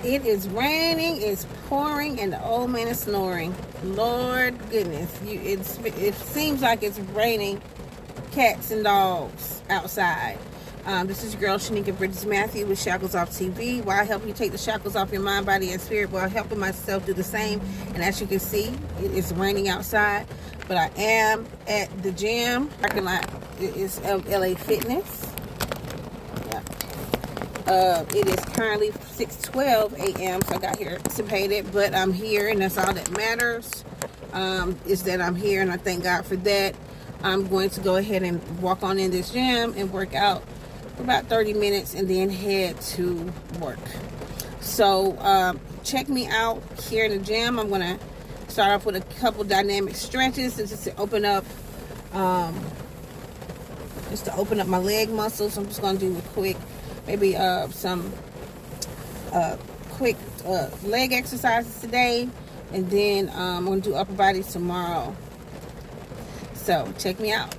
It is raining, it's pouring, and the old man is snoring. Lord goodness, it seems like it's raining cats and dogs outside. This is your girl Shanika Bridges Matthew with Shackles Off TV, where I help you take the shackles off your mind, body, and spirit while helping myself do the same. And as you can see, it is raining outside, but I am at the gym. Parking lot is LA Fitness. It is currently 6:12 a.m. so I got here anticipated, but I'm here, and that's all that matters. Is that I'm here, and I thank God for that. I'm going to go ahead and walk on in this gym and work out for about 30 minutes and then head to work. So check me out here in the gym. I'm going to start off with a couple dynamic stretches just to open up my leg muscles. I'm just going to do a quick maybe some quick leg exercises today, and then I'm going to do upper body tomorrow. So check me out.